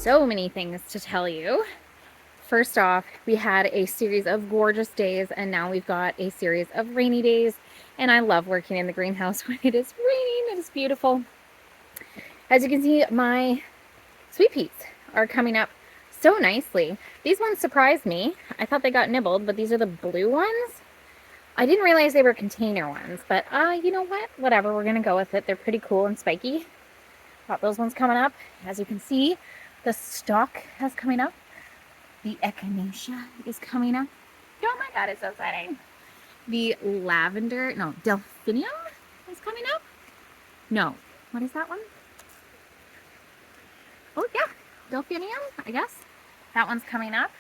so many things to tell you. First off, we had a series of gorgeous days, and now we've got a series of rainy days. And I love working in the greenhouse when it is raining. It is beautiful. As you can see, my sweet peas are coming up so nicely. These ones surprised me. I thought they got nibbled, but these are the blue ones. I didn't realize they were container ones, but you know what? Whatever, we're gonna go with it. They're pretty cool and spiky. Got those ones coming up. As you can see, the stalk has coming up. The echinacea is coming up. Oh my God, it's so exciting. The lavender, no, delphinium is coming up. No, what is that one? Oh yeah, delphinium, I guess. That one's coming up.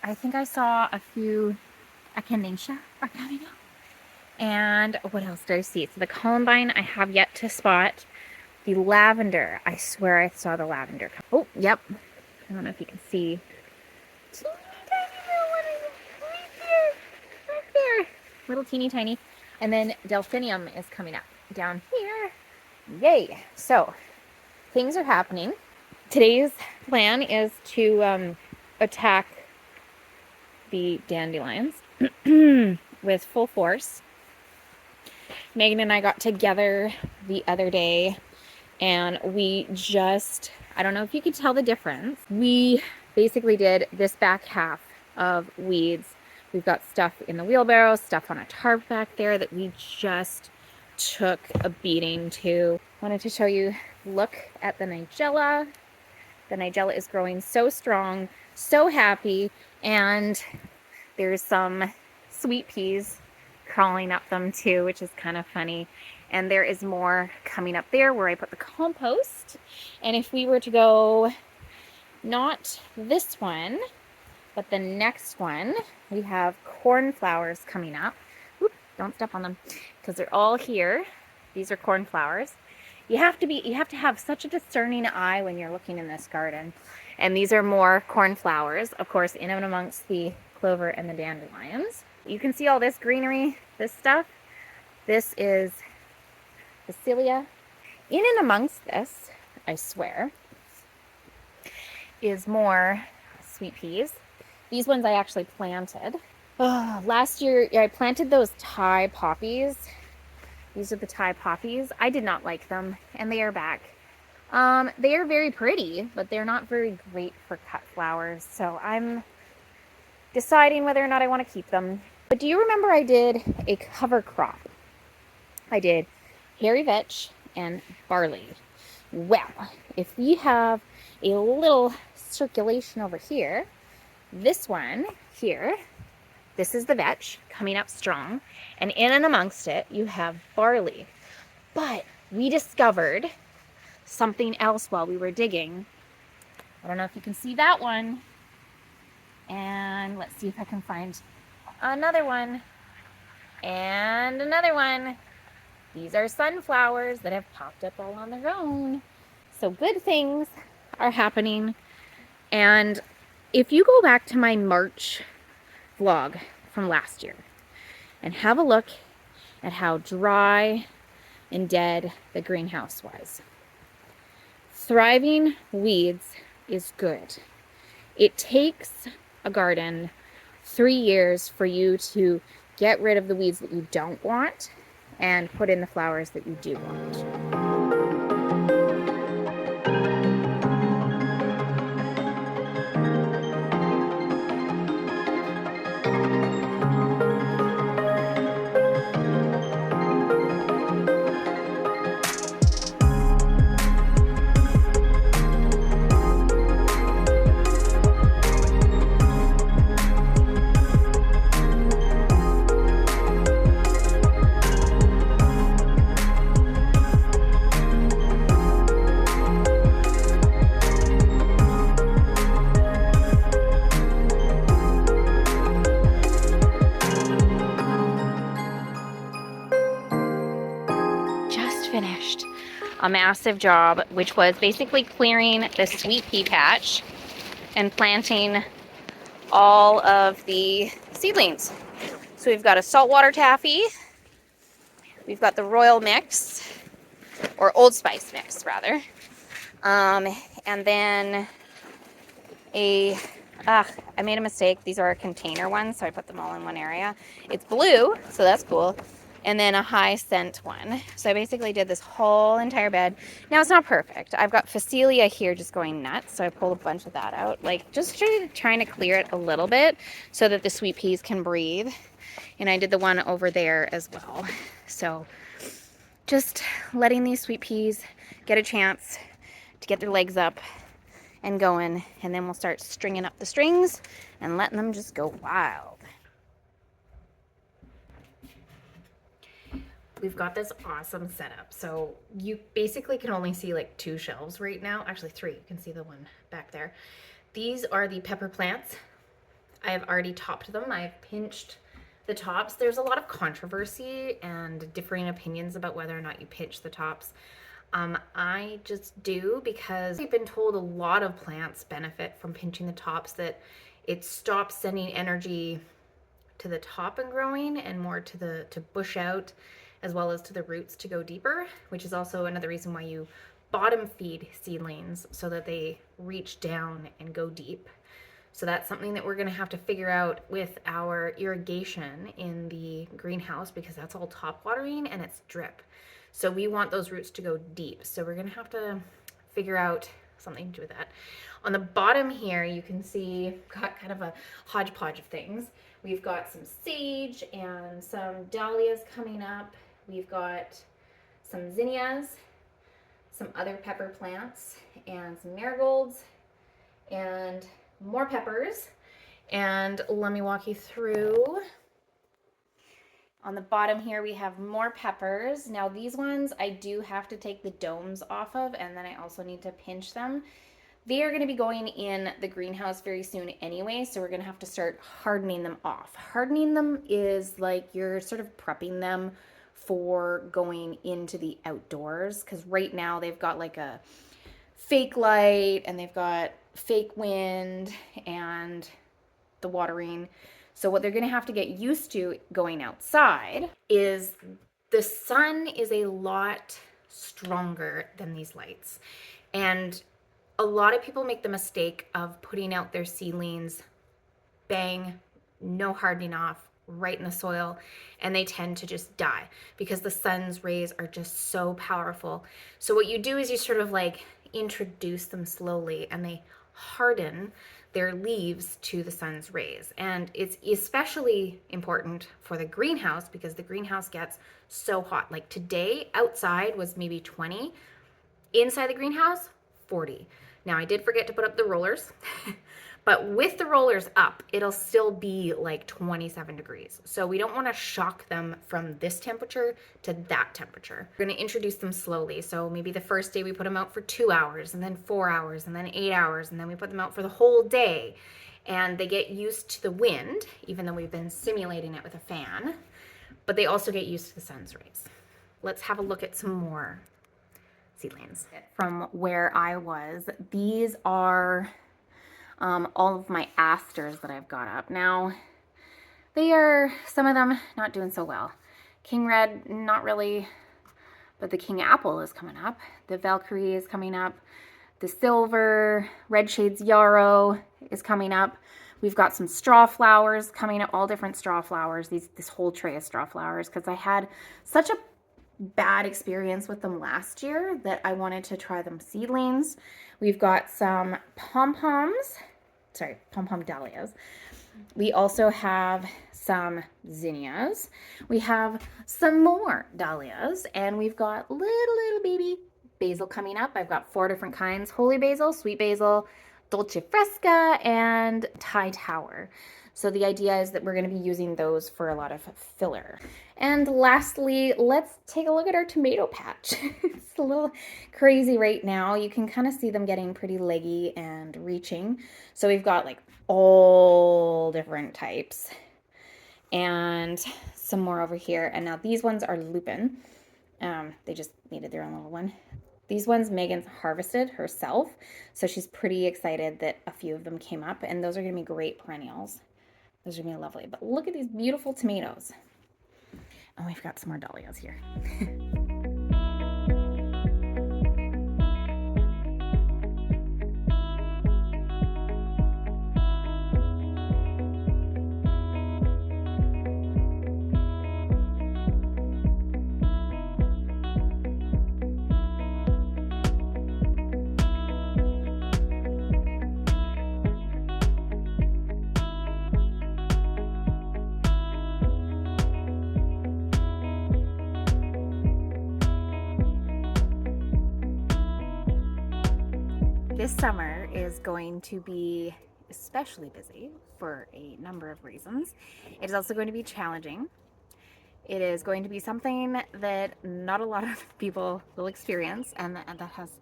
I think I saw a few echinacea are coming up. And what else did I see? So the columbine I have yet to spot. The lavender, I swear I saw the lavender. Oh, yep. I don't know if you can see. Teeny tiny little one right there. Right there. Little teeny tiny. And then delphinium is coming up down here. Yay. So things are happening. Today's plan is to attack the dandelions with full force. Megan and I got together the other day and we just, I don't know if you could tell the difference. We basically did this back half of weeds. We've got stuff in the wheelbarrow, stuff on a tarp back there that we just took a beating to. Wanted to show you, look at the nigella. The nigella is growing so strong, so happy, and there's some sweet peas crawling up them too, which is kind of funny. And there is more coming up there where I put the compost. And if we were to go, not this one, but the next one, we have cornflowers coming up. Oop, don't step on them because they're all here. These are cornflowers. You have to have such a discerning eye when you're looking in this garden. And these are more cornflowers, of course, in and amongst the clover and the dandelions. You can see all this greenery, this stuff. This is Basilia. In and amongst this, I swear, is more sweet peas. These ones I actually planted. Oh, last year I planted those Thai poppies. These are the Thai poppies. I did not like them, and they are back. They are very pretty, but they're not very great for cut flowers, so I'm deciding whether or not I want to keep them. But do you remember I did a cover crop? I did hairy vetch and barley. Well, if we have a little circulation over here, this one here, this is the vetch coming up strong, and in and amongst it you have barley. But we discovered something else while we were digging. I don't know if you can see that one. And let's see if I can find another one. And another one. These are sunflowers that have popped up all on their own. So good things are happening. And if you go back to my March vlog from last year and have a look at how dry and dead the greenhouse was. Thriving weeds is good. It takes a garden 3 years for you to get rid of the weeds that you don't want and put in the flowers that you do want. Finished a massive job, which was basically clearing the sweet pea patch and planting all of the seedlings. So we've got a saltwater taffy, we've got the royal mix, or Old Spice mix rather, and then I made a mistake. These are our container ones, so I put them all in one area. It's blue, so that's cool. And then a high scent one. So I basically did this whole entire bed. Now it's not perfect. I've got Phacelia here just going nuts, so I pulled a bunch of that out. Like just trying to clear it a little bit so that the sweet peas can breathe. And I did the one over there as well. So just letting these sweet peas get a chance to get their legs up and going, and then we'll start stringing up the strings and letting them just go wild. We've got this awesome setup. So you basically can only see like 2 shelves right now. Actually 3, you can see the one back there. These are the pepper plants. I have already topped them. I've pinched the tops. There's a lot of controversy and differing opinions about whether or not you pinch the tops. I just do because I've been told a lot of plants benefit from pinching the tops, that it stops sending energy to the top and growing and more to bush out, as well as to the roots to go deeper, which is also another reason why you bottom feed seedlings, so that they reach down and go deep. So that's something that we're going to have to figure out with our irrigation in the greenhouse, because that's all top watering and it's drip. So we want those roots to go deep. So we're going to have to figure out something to do with that. On the bottom here, you can see we've got kind of a hodgepodge of things. We've got some sage and some dahlias coming up. We've got some zinnias, some other pepper plants, and some marigolds, and more peppers. And let me walk you through. On the bottom here, we have more peppers. Now these ones, I do have to take the domes off of, and then I also need to pinch them. They are going to be going in the greenhouse very soon anyway, so we're going to have to start hardening them off. Hardening them is like you're sort of prepping them for going into the outdoors, because right now they've got like a fake light and they've got fake wind and the watering. So what they're going to have to get used to going outside is the sun is a lot stronger than these lights. And a lot of people make the mistake of putting out their seedlings, bang, no hardening off, right in the soil, and they tend to just die because the sun's rays are just so powerful. So what you do is you sort of like introduce them slowly, and they harden their leaves to the sun's rays. And it's especially important for the greenhouse because the greenhouse gets so hot. Like today outside was maybe 20, inside the greenhouse 40. Now I did forget to put up the rollers, but with the rollers up, it'll still be like 27 degrees. So we don't want to shock them from this temperature to that temperature. We're going to introduce them slowly. So maybe the first day we put them out for 2 hours, and then 4 hours, and then 8 hours, and then we put them out for the whole day. And they get used to the wind, even though we've been simulating it with a fan, but they also get used to the sun's rays. Let's have a look at some more seedlings from where I was. These are all of my asters that I've got up. Now, they are, some of them not doing so well. King Red, not really, but the King Apple is coming up. The Valkyrie is coming up. The Silver, Red Shades Yarrow is coming up. We've got some straw flowers coming up, all different straw flowers, this whole tray of straw flowers, because I had such a bad experience with them last year that I wanted to try them seedlings. We've got some pom-pom dahlias. We also have some zinnias. We have some more dahlias, and we've got little baby basil coming up. I've got 4 different kinds: holy basil, sweet basil, dolce fresca, and Thai tower. So the idea is that we're going to be using those for a lot of filler. And lastly, let's take a look at our tomato patch. It's a little crazy right now. You can kind of see them getting pretty leggy and reaching. So we've got like all different types. And some more over here. And now these ones are lupin. They just needed their own little one. These ones Megan's harvested herself. So she's pretty excited that a few of them came up. And those are going to be great perennials. Those are going to be lovely. But look at these beautiful tomatoes. And we've got some more dahlias here. This summer is going to be especially busy for a number of reasons. It is also going to be challenging. It is going to be something that not a lot of people will experience, and that has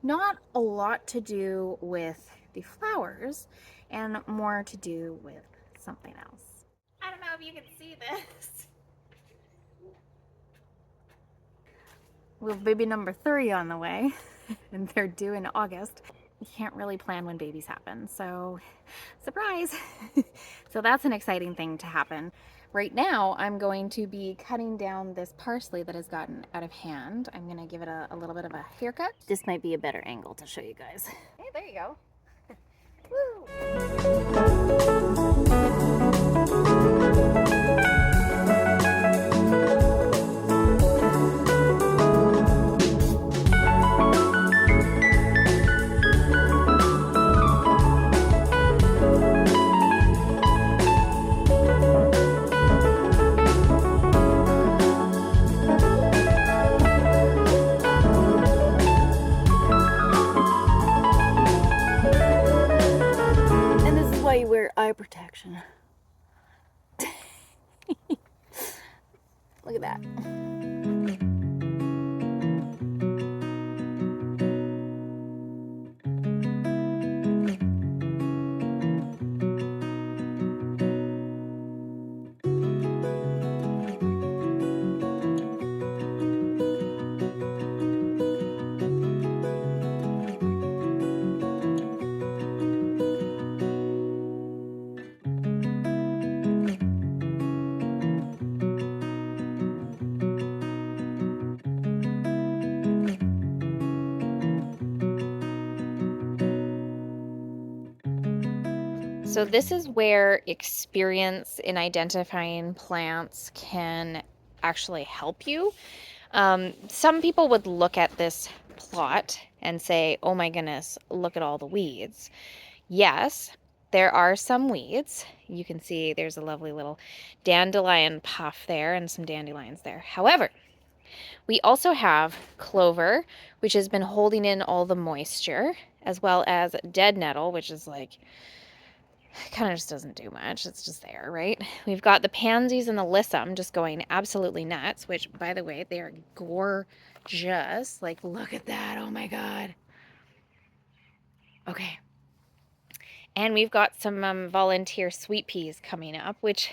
not a lot to do with the flowers and more to do with something else. I don't know if you can see this. We have baby number 3 on the way, and they're due in August. You can't really plan when babies happen, so surprise. So that's an exciting thing to happen. Right now, I'm going to be cutting down this parsley that has gotten out of hand. I'm gonna give it a little bit of a haircut. This might be a better angle to show you guys. Hey, there you go. You wear eye protection. Look at that. So this is where experience in identifying plants can actually help you. Some people would look at this plot and say, oh my goodness, look at all the weeds. Yes, there are some weeds. You can see there's a lovely little dandelion puff there and some dandelions there. However, we also have clover, which has been holding in all the moisture, as well as dead nettle, which is like, kind of just doesn't do much. It's just there, right? We've got the pansies and the lissum just going absolutely nuts, which, by the way, they are gorgeous. Like, look at that. Oh my God. Okay. And we've got some volunteer sweet peas coming up, which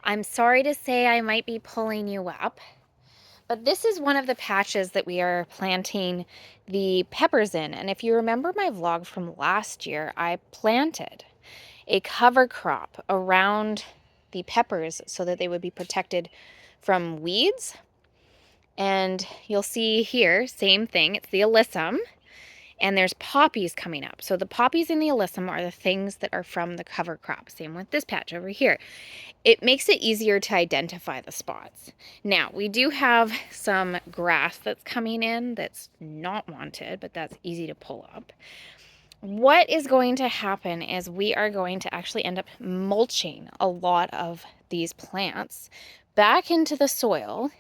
I'm sorry to say I might be pulling you up. But this is one of the patches that we are planting the peppers in. And if you remember my vlog from last year, I planted a cover crop around the peppers so that they would be protected from weeds. And you'll see here, same thing, it's the alyssum, and there's poppies coming up. So the poppies and the alyssum are the things that are from the cover crop. Same with this patch over here. It makes it easier to identify the spots. Now, we do have some grass that's coming in that's not wanted, but that's easy to pull up. What is going to happen is we are going to actually end up mulching a lot of these plants back into the soil,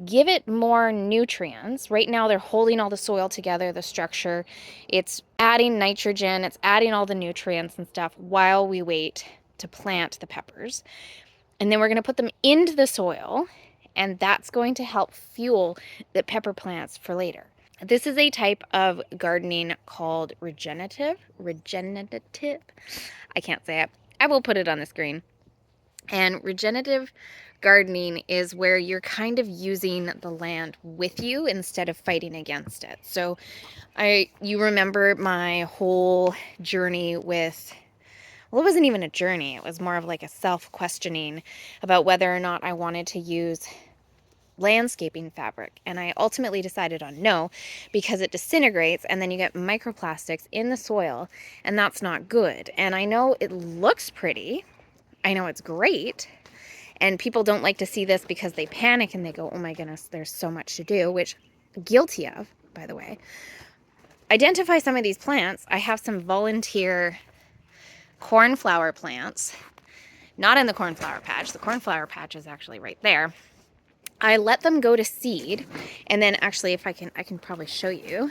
give it more nutrients. Right now they're holding all the soil together, the structure. It's adding nitrogen, it's adding all the nutrients and stuff while we wait to plant the peppers. And then we're going to put them into the soil, and that's going to help fuel the pepper plants for later. This is a type of gardening called regenerative. I can't say it. I will put it on the screen. And regenerative gardening is where you're kind of using the land with you instead of fighting against it. So you remember my whole journey with, well, it wasn't even a journey. It was more of like a self-questioning about whether or not I wanted to use landscaping fabric, and I ultimately decided on no, because it disintegrates and then you get microplastics in the soil, and that's not good. And I know it looks pretty, I know it's great, and people don't like to see this because they panic and they go, oh my goodness, there's so much to do, which guilty of, by the way. Identify some of these plants. I have some volunteer cornflower plants, not in the cornflower patch. The cornflower patch is actually right there. I let them go to seed, and then actually, if I can probably show you.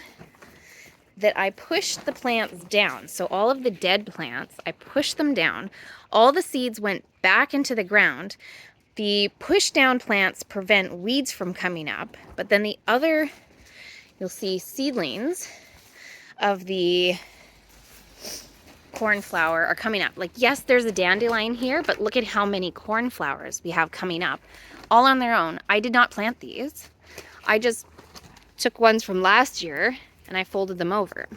that I pushed the plants down. So all of the dead plants, I pushed them down. All the seeds went back into the ground. The push down plants prevent weeds from coming up, but then the other, you'll see seedlings of the cornflower are coming up. Like, yes, there's a dandelion here, but look at how many cornflowers we have coming up all on their own. I did not plant these. I just took ones from last year and I folded them over.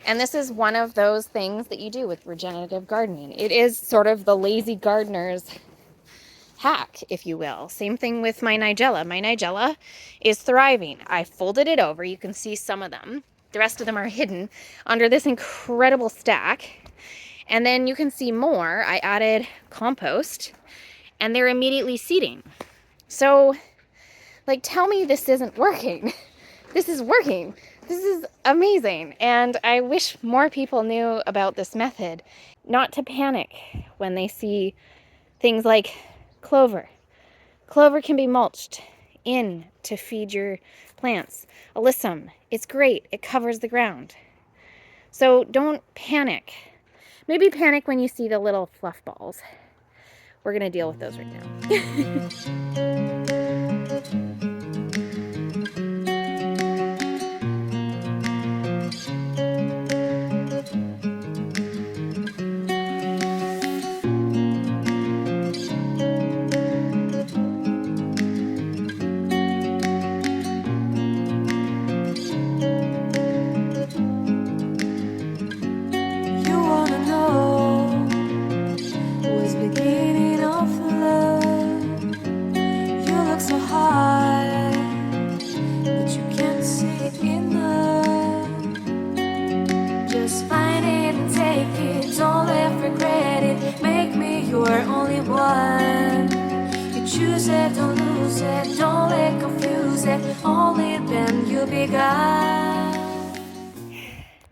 And this is one of those things that you do with regenerative gardening. It is sort of the lazy gardener's hack, if you will. Same thing with my nigella. My nigella is thriving. I folded it over. You can see some of them. The rest of them are hidden under this incredible stack. And then you can see more. I added compost and they're immediately seeding. So, like, tell me this isn't working. This is working. This is amazing. And I wish more people knew about this method. Not to panic when they see things like clover. Clover can be mulched in to feed your plants. Alyssum, it's great. It covers the ground. So don't panic. Maybe panic when you see the little fluff balls. We're going to deal with those right now.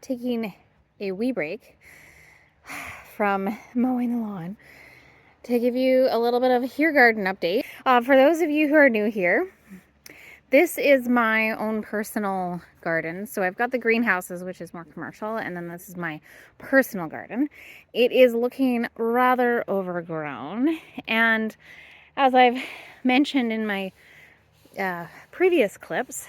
Taking a wee break from mowing the lawn to give you a little bit of a here garden update. For those of you who are new here, this is my own personal garden. So I've got the greenhouses, which is more commercial, and then this is my personal garden. It is looking rather overgrown, and as I've mentioned in my previous clips,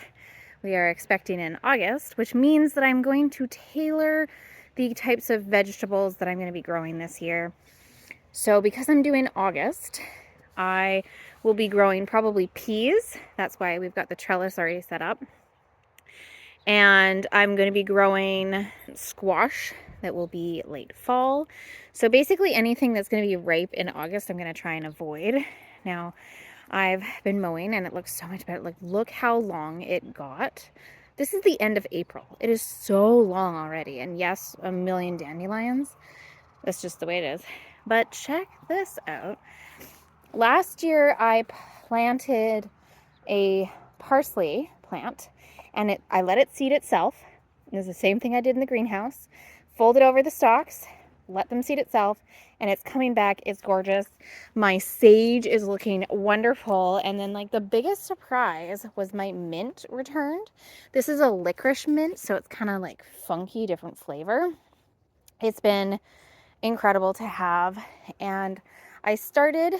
we are expecting in August, which means that I'm going to tailor the types of vegetables that I'm going to be growing this year. So because I'm doing August, I will be growing probably peas. That's why we've got the trellis already set up. And I'm going to be growing squash that will be late fall. So basically anything that's going to be ripe in August, I'm going to try and avoid. Now, I've been mowing and it looks so much better. Like, look how long it got. This is the end of April. It is so long already. And yes, a million dandelions. That's just the way it is. But check this out. Last year I planted a parsley plant and I let it seed itself. It was the same thing I did in the greenhouse. Folded over the stalks, let them seed itself, and it's coming back. It's gorgeous. My sage is looking wonderful. And then, like, the biggest surprise was my mint returned. This is a licorice mint, so it's kind of like funky, different flavor. It's been incredible to have. And I started,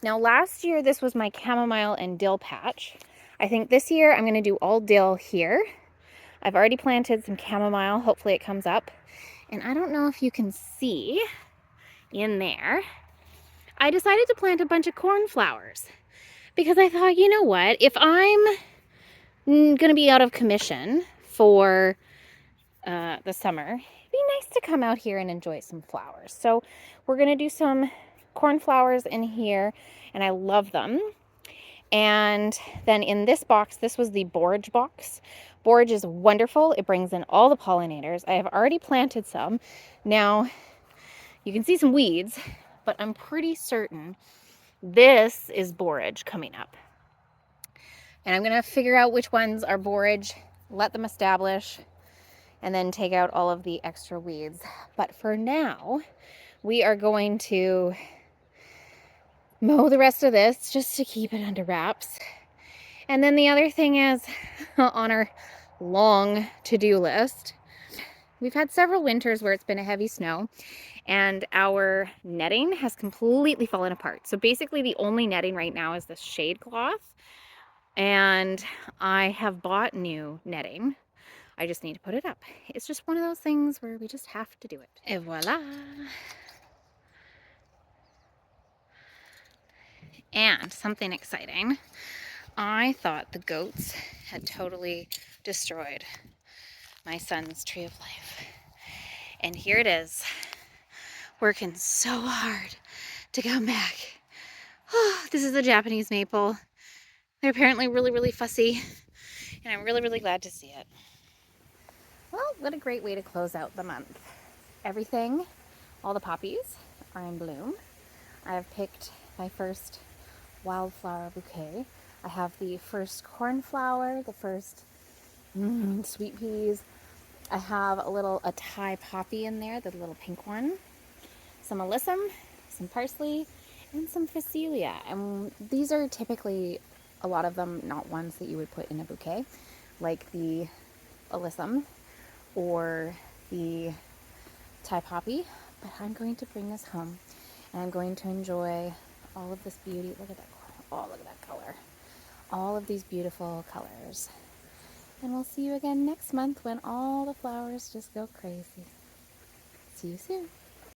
now last year this was my chamomile and dill patch. I think this year I'm going to do all dill here. I've already planted some chamomile. Hopefully it comes up. And I don't know if you can see in there, I decided to plant a bunch of cornflowers because I thought, you know what, if I'm going to be out of commission for the summer, it'd be nice to come out here and enjoy some flowers. So we're going to do some cornflowers in here, and I love them. And then in this box, this was the borage box. Borage is wonderful. It brings in all the pollinators. I have already planted some. Now, you can see some weeds, but I'm pretty certain this is borage coming up. And I'm going to figure out which ones are borage, let them establish, and then take out all of the extra weeds. But for now, we are going to mow the rest of this just to keep it under wraps. And then the other thing is, on our long to-do list. We've had several winters where it's been a heavy snow and our netting has completely fallen apart. So basically the only netting right now is this shade cloth, and I have bought new netting. I just need to put it up. It's just one of those things where we just have to do it. Et voila. And something exciting. I thought the goats had totally destroyed my son's tree of life. And here it is, working so hard to come back. Oh, this is a Japanese maple. They're apparently really, really fussy, and I'm really, really glad to see it. Well, what a great way to close out the month. Everything, all the poppies are in bloom. I have picked my first wildflower bouquet. I have the first cornflower, the first sweet peas. I have a Thai poppy in there, the little pink one. Some alyssum, some parsley, and some phacelia. And these are typically, a lot of them, not ones that you would put in a bouquet, like the alyssum or the Thai poppy. But I'm going to bring this home and I'm going to enjoy all of this beauty. Look at that. Oh, look at that color. All of these beautiful colors. And we'll see you again next month when all the flowers just go crazy. See you soon.